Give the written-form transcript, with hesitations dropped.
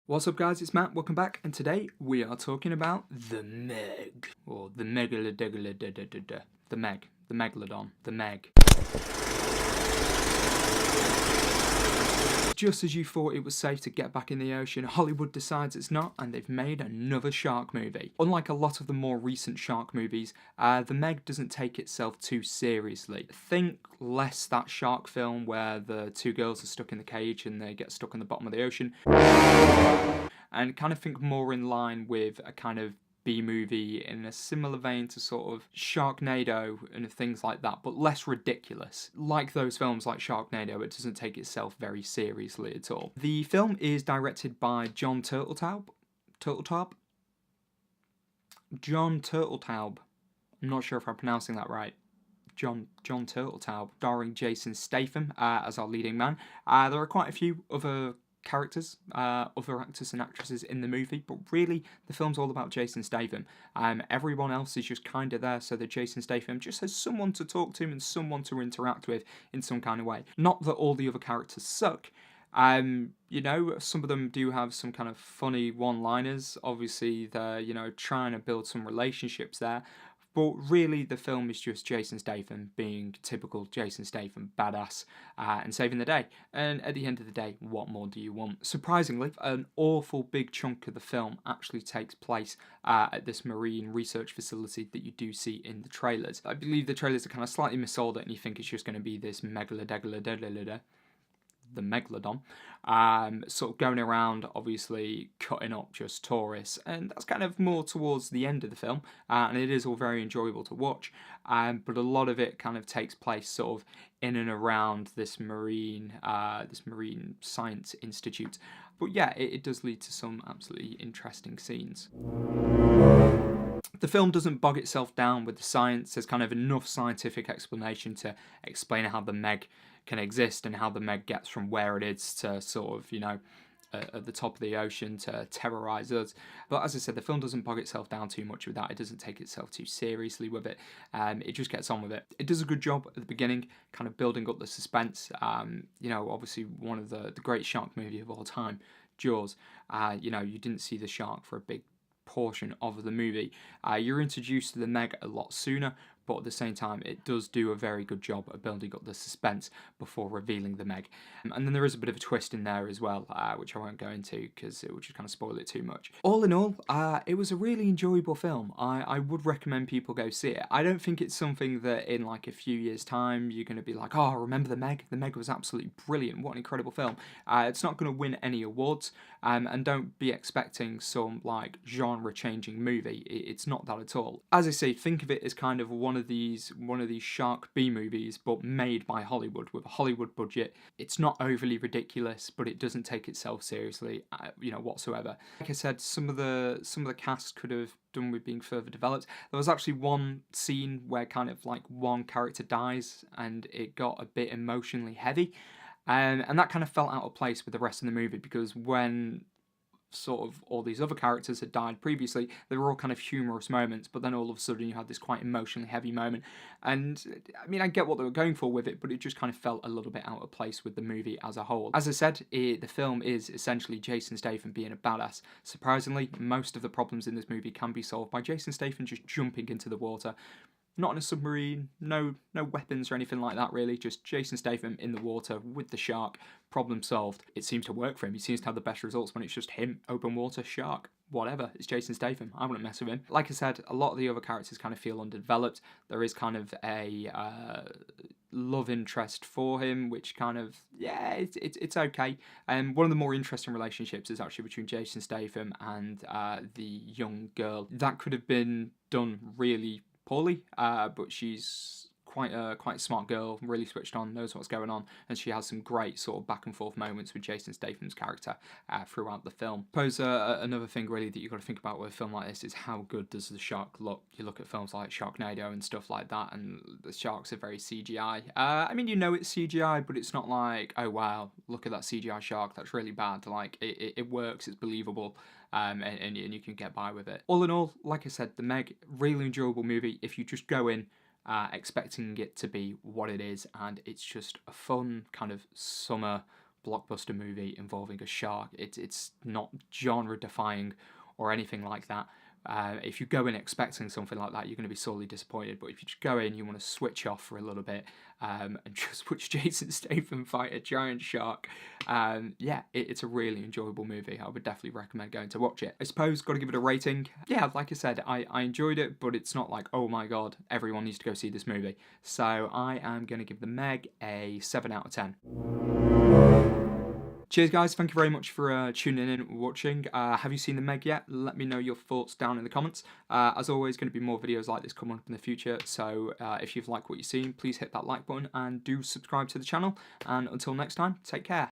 What's up guys, it's Matt, welcome back, and today we are talking about the Meg, or the Megalodon, the Meg, the Megalodon, the Meg. Just as you thought it was safe to get back in the ocean, Hollywood decides it's not, and they've made another shark movie. Unlike a lot of the more recent shark movies, the Meg doesn't take itself too seriously. Think less that shark film where the two girls are stuck in the cage and they get stuck on the bottom of the ocean, and kind of think more in line with a kind of B-movie in a similar vein to sort of Sharknado and things like that, but less ridiculous. Like those films like Sharknado, it doesn't take itself very seriously at all. The film is directed by John Turteltaub? John Turteltaub. I'm not sure if I'm pronouncing that right. John Turteltaub, starring Jason Statham as our leading man. There are quite a few other characters, other actors and actresses in the movie, but really the film's all about Jason Statham. Everyone else is just kind of there so that Jason Statham just has someone to talk to and someone to interact with in some kind of way. Not that all the other characters suck. You know, some of them do have some kind of funny one-liners. Obviously, they're, trying to build some relationships there. But really, the film is just Jason Statham being typical Jason Statham badass and saving the day. And at the end of the day, what more do you want? Surprisingly, an awful big chunk of the film actually takes place at this marine research facility that you do see in the trailers. I believe the trailers are kind of slightly missold it, and you think it's just going to be this the Megalodon, sort of going around, obviously cutting up just tourists, and that's kind of more towards the end of the film, and it is all very enjoyable to watch, but a lot of it kind of takes place sort of in and around this marine science institute. But yeah, it does lead to some absolutely interesting scenes. The film doesn't bog itself down with the science. There's kind of enough scientific explanation to explain how the Meg can exist and how the Meg gets from where it is to sort of, at the top of the ocean to terrorize us. But as I said, the film doesn't bog itself down too much with that. It doesn't take itself too seriously with it. It just gets on with it. It does a good job at the beginning, kind of building up the suspense. Obviously one of the great shark movie of all time, Jaws. You didn't see the shark for a big portion of the movie. You're introduced to the Meg a lot sooner, but at the same time it does do a very good job of building up the suspense before revealing the Meg. And then there is a bit of a twist in there as well, which I won't go into because it would just kind of spoil it too much. All in all, it was a really enjoyable film. I would recommend people go see it. I don't think it's something that in like a few years time you're going to be like, oh, remember the Meg? The Meg was absolutely brilliant. What an incredible film. It's not going to win any awards, and don't be expecting some like genre changing movie. It's not that at all. As I say, think of it as kind of one of these shark B movies, but made by Hollywood with a Hollywood budget. It's not overly ridiculous, but it doesn't take itself seriously, whatsoever. Like I said, some of the cast could have done with being further developed. There was actually one scene where kind of like one character dies, and it got a bit emotionally heavy. And that kind of felt out of place with the rest of the movie, because when sort of all these other characters had died previously, they were all kind of humorous moments, but then all of a sudden you had this quite emotionally heavy moment. And I mean, I get what they were going for with it, but it just kind of felt a little bit out of place with the movie as a whole. As I said, the film is essentially Jason Statham being a badass. Surprisingly, most of the problems in this movie can be solved by Jason Statham just jumping into the water. Not in a submarine, no weapons or anything like that really, just Jason Statham in the water with the shark, problem solved. It seems to work for him. He seems to have the best results when it's just him, open water, shark, whatever. It's Jason Statham. I wouldn't mess with him. Like I said, a lot of the other characters kind of feel underdeveloped. There is kind of a love interest for him, which kind of, yeah, it's okay. One of the more interesting relationships is actually between Jason Statham and the young girl. That could have been done really poorly, but she's quite a smart girl, really switched on, knows what's going on, and she has some great sort of back and forth moments with Jason Statham's character throughout the film. I suppose another thing really that you've got to think about with a film like this is how good does the shark look. You look at films like Sharknado and stuff like that, and the sharks are very CGI. I mean, it's CGI, but it's not like, oh wow, look at that CGI shark, that's really bad. Like, it works, it's believable. And you can get by with it. All in all, like I said, the Meg, really enjoyable movie if you just go in expecting it to be what it is, and it's just a fun kind of summer blockbuster movie involving a shark. It's not genre defying or anything like that. If you go in expecting something like that, you're going to be sorely disappointed. But if you just go in, you want to switch off for a little bit and just watch Jason Statham fight a giant shark. Yeah, it's a really enjoyable movie. I would definitely recommend going to watch it. I suppose got to give it a rating. Yeah, like I said, I enjoyed it, but it's not like, oh my god, everyone needs to go see this movie. So I am going to give The Meg a 7 out of 10. Cheers, guys. Thank you very much for tuning in and watching. Have you seen The Meg yet? Let me know your thoughts down in the comments. As always, going to be more videos like this coming up in the future. So if you've liked what you've seen, please hit that like button and do subscribe to the channel. And until next time, take care.